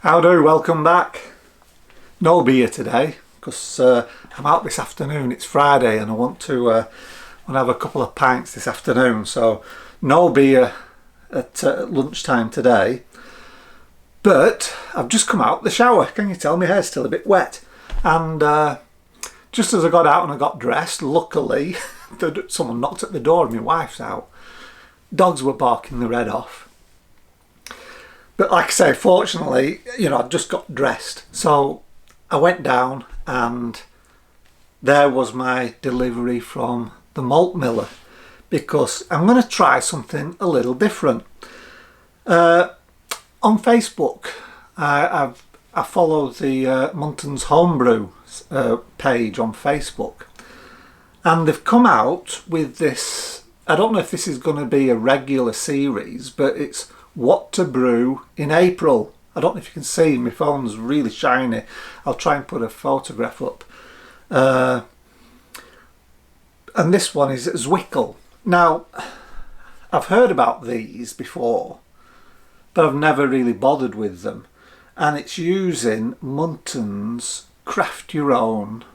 Howdo, welcome back. No beer today because I'm out this afternoon. It's Friday and I want to have a couple of pints this afternoon, so no beer at lunchtime today. But I've just come out the shower. Can you tell my hair's still a bit wet? And just as I got out and I got dressed, luckily someone knocked at the door and my wife's out. Dogs were barking their head off. But like I say, fortunately, I'd just got dressed. So I went down and there was my delivery from the malt miller, because I'm going to try something a little different. On Facebook, I follow the Muntons homebrew page on Facebook, and they've come out with this. I don't know if this is going to be a regular series, but it's what to brew in April. I don't know if you can see, my phone's really shiny. I'll try and put a photograph up. And this one is Zwickel. Now, I've heard about these before, but I've never really bothered with them. And it's using Muntons craft your own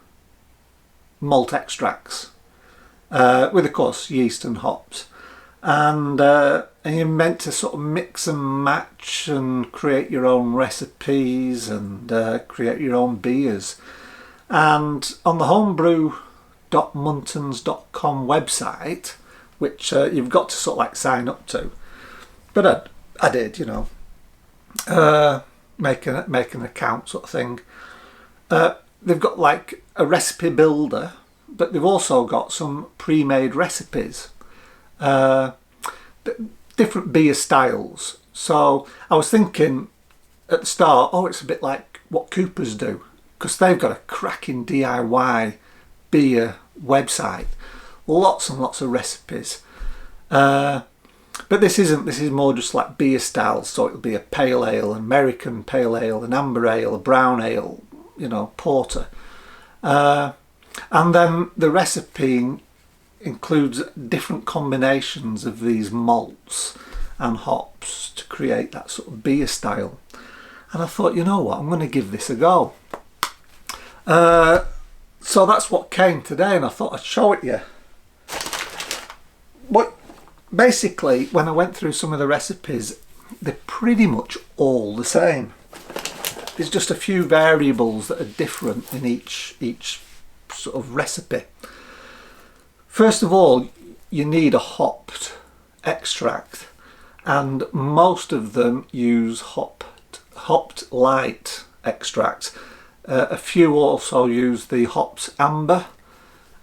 malt extracts, with of course yeast and hops. And you're meant to sort of mix and match and create your own recipes and create your own beers. And on the homebrew.muntons.com website, which you've got to sort of like sign up to, but I did, make an account sort of thing. They've got like a recipe builder, but they've also got some pre-made recipes. Different beer styles. So I was thinking at the start, it's a bit like what Coopers do, because they've got a cracking DIY beer website, lots and lots of recipes. But this isn't. This is more just like beer styles. So it'll be a pale ale, an American pale ale, an amber ale, a brown ale, porter, and then the recipe includes different combinations of these malts and hops to create that sort of beer style. And I thought, I'm going to give this a go. So that's what came today, and I thought I'd show it you. But basically, when I went through some of the recipes, they're pretty much all the same. There's just a few variables that are different in each sort of recipe. First of all, you need a hopped extract, and most of them use hopped light extracts. A few also use the hopped amber,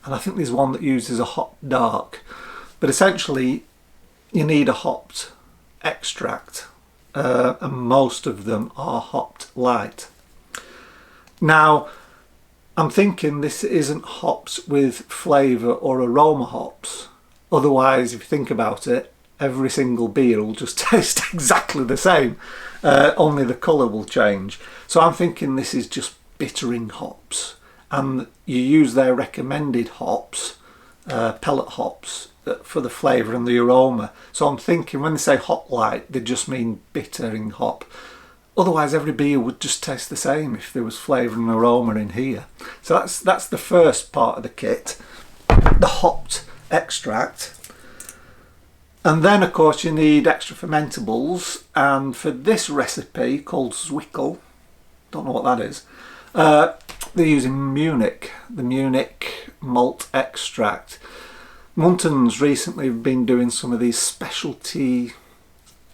and I think there's one that uses a hopped dark. But essentially, you need a hopped extract, and most of them are hopped light. Now, I'm thinking this isn't hops with flavour or aroma hops. Otherwise, if you think about it, every single beer will just taste exactly the same. Only the colour will change. So I'm thinking this is just bittering hops. And you use their recommended hops, pellet hops, for the flavour and the aroma. So I'm thinking when they say hop light, they just mean bittering hop. Otherwise, every beer would just taste the same if there was flavour and aroma in here. So that's the first part of the kit, the hopped extract. And then, of course, you need extra fermentables. And for this recipe called Zwickel, don't know what that is, they're using Munich, the Munich malt extract. Muntons recently have been doing some of these specialty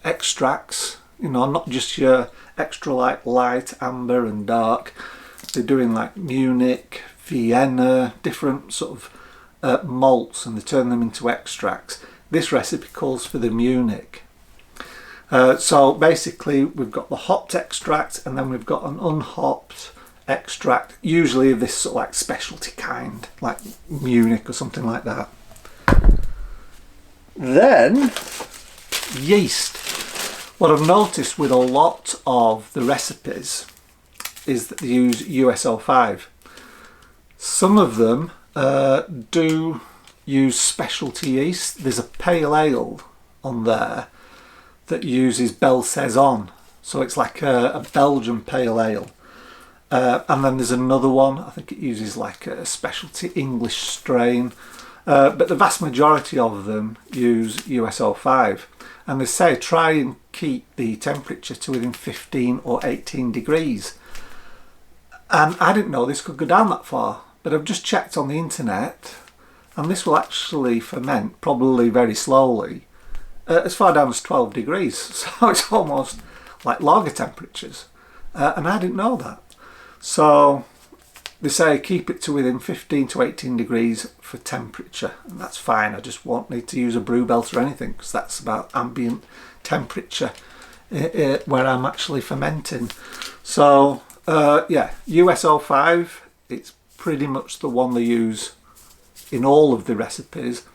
extracts, not just your extra light, amber and dark. They're doing like Munich, Vienna, different sort of malts, and they turn them into extracts. This recipe calls for the Munich. So basically we've got the hopped extract, and then we've got an unhopped extract, usually of this sort of like specialty kind, like Munich or something like that. Then yeast. What I've noticed with a lot of the recipes is that they use USO5. Some of them do use specialty yeast. There's a pale ale on there that uses Belle Saison. So it's like a Belgian pale ale. And then there's another one, I think it uses like a specialty English strain. But the vast majority of them use US-05. And they say try and keep the temperature to within 15 or 18 degrees. And I didn't know this could go down that far, but I've just checked on the internet, and this will actually ferment, probably very slowly, as far down as 12 degrees. So it's almost like lager temperatures. And I didn't know that. So they say keep it to within 15 to 18 degrees for temperature, and that's fine. I just won't need to use a brew belt or anything, because that's about ambient temperature where I'm actually fermenting. So yeah, US-05, it's pretty much the one they use in all of the recipes.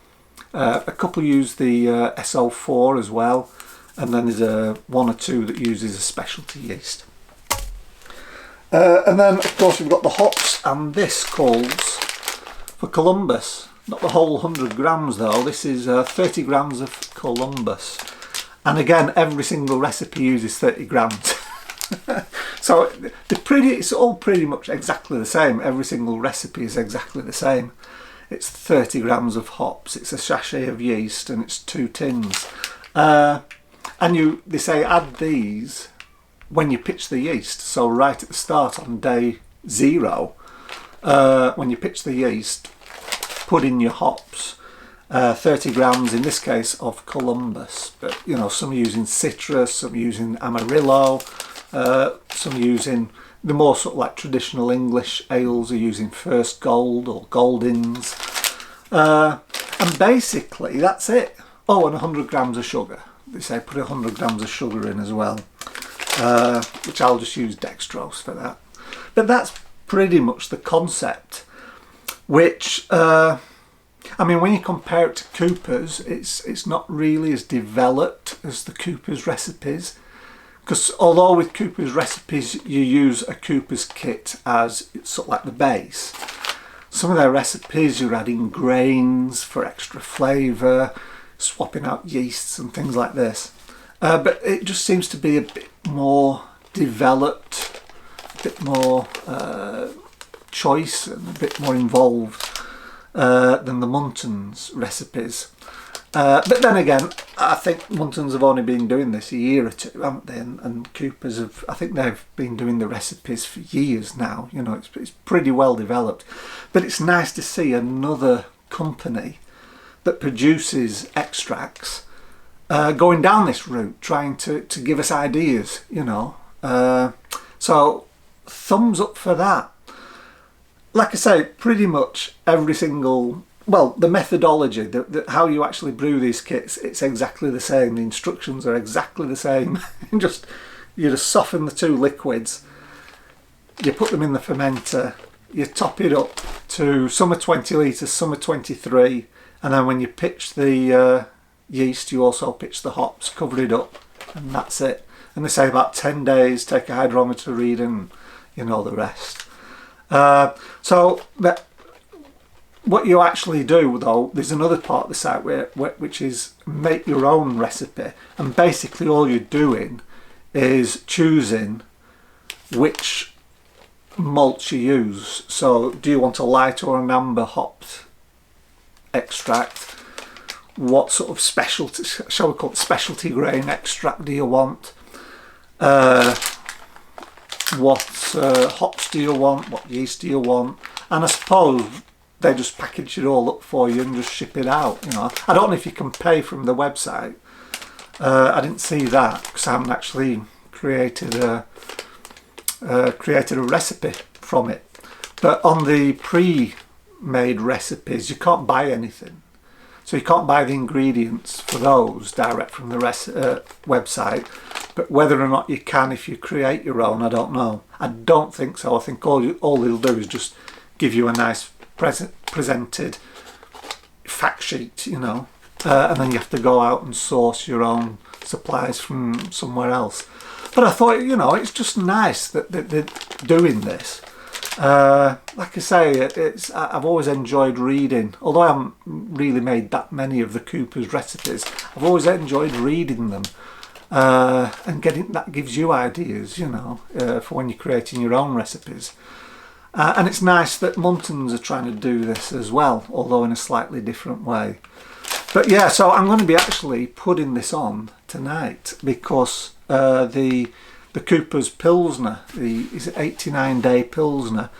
A couple use the SO4 as well, and then there's one or two that uses a specialty yeast. And then of course we've got the hops, and this calls for Columbus. Not the whole 100 grams though, this is 30 grams of Columbus. And again, every single recipe uses 30 grams. So it's all pretty much exactly the same. Every single recipe is exactly the same. It's 30 grams of hops, it's a sachet of yeast, and it's 2 tins. And they say add these when you pitch the yeast. So right at the start on day 0, when you pitch the yeast, put in your hops. 30 grams in this case of Columbus, but you know, some are using citrus, some are using Amarillo, some are using the more sort of like traditional English ales are using First Gold or Goldings, and basically that's it. Oh, and 100 grams of sugar. They say put 100 grams of sugar in as well, which I'll just use dextrose for that. But that's pretty much the concept, which I mean, when you compare it to Cooper's, it's not really as developed as the Cooper's recipes. Because although with Cooper's recipes you use a Cooper's kit as sort of like the base, some of their recipes you're adding grains for extra flavour, swapping out yeasts and things like this. But it just seems to be a bit more developed, a bit more choice and a bit more involved than the Muntons recipes. But then again, I think Muntons have only been doing this a year or two, haven't they? And Coopers have, I think they've been doing the recipes for years now. You know, it's pretty well developed. But it's nice to see another company that produces extracts going down this route, trying to give us ideas, you know. So thumbs up for that. Like I say, pretty much every single, well, the methodology, how you actually brew these kits, it's exactly the same. The instructions are exactly the same. You just soften the 2 liquids, you put them in the fermenter, you top it up to some are 20 litres, some are 23, and then when you pitch the yeast, you also pitch the hops, cover it up, and that's it. And they say about 10 days, take a hydrometer reading, you know the rest. So what you actually do though, there's another part of the site which is make your own recipe, and basically all you're doing is choosing which malts you use. So do you want a light or an amber hopped extract? What sort of specialty, shall we call it specialty grain extract do you want? What hops do you want? What yeast do you want? And I suppose they just package it all up for you and just ship it out. You know, I don't know if you can pay from the website. I didn't see that because I haven't actually created a recipe from it. But on the pre-made recipes, you can't buy anything. So you can't buy the ingredients for those direct from the website. But whether or not you can if you create your own, I don't know. I don't think so. I think all they'll do is just give you a nice presented fact sheet, you know, and then you have to go out and source your own supplies from somewhere else. But I thought, you know, it's just nice that they're doing this. Like I say, I've always enjoyed reading, although I haven't really made that many of the Cooper's recipes. I've always enjoyed reading them, and that gives you ideas, you know, for when you're creating your own recipes. And it's nice that Muntons are trying to do this as well, although in a slightly different way. But yeah, so I'm going to be actually putting this on tonight because the Cooper's Pilsner, is it 89-day Pilsner,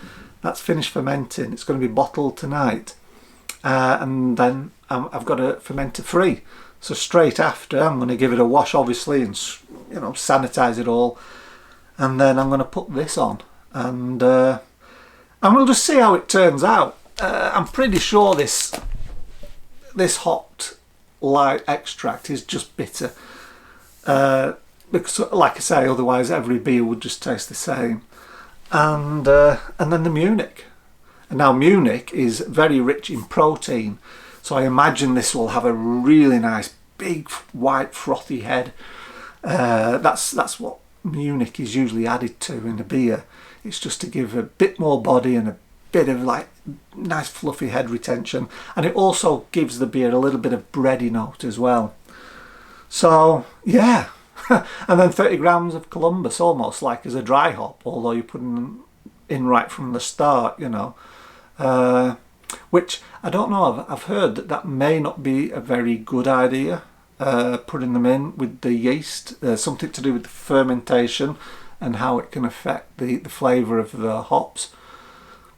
that's finished fermenting. It's going to be bottled tonight, and then I've got a fermenter free. So straight after, I'm going to give it a wash, obviously, and you know, sanitize it all, and then I'm going to put this on, and we'll just see how it turns out. I'm pretty sure this hot light extract is just bitter, because, like I say, otherwise every beer would just taste the same. And then the Munich. And now Munich is very rich in protein, so I imagine this will have a really nice big white frothy head. That's what Munich is usually added to in a beer. It's just to give a bit more body and a bit of like nice fluffy head retention, and it also gives the beer a little bit of bready note as well. So yeah. And then 30 grams of Columbus, almost like as a dry hop, although you're putting them in right from the start, you know. Which I don't know, I've heard that may not be a very good idea, putting them in with the yeast. Something to do with the fermentation and how it can affect the flavour of the hops.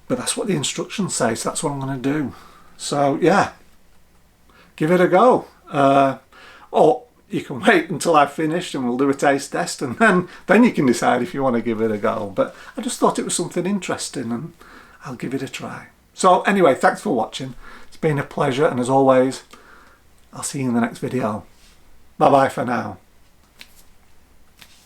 But that's what the instructions say, so that's what I'm going to do. So yeah, give it a go. Or you can wait until I've finished and we'll do a taste test, and then you can decide if you want to give it a go. But I just thought it was something interesting and I'll give it a try. So anyway, thanks for watching. It's been a pleasure, and as always, I'll see you in the next video. Bye bye for now.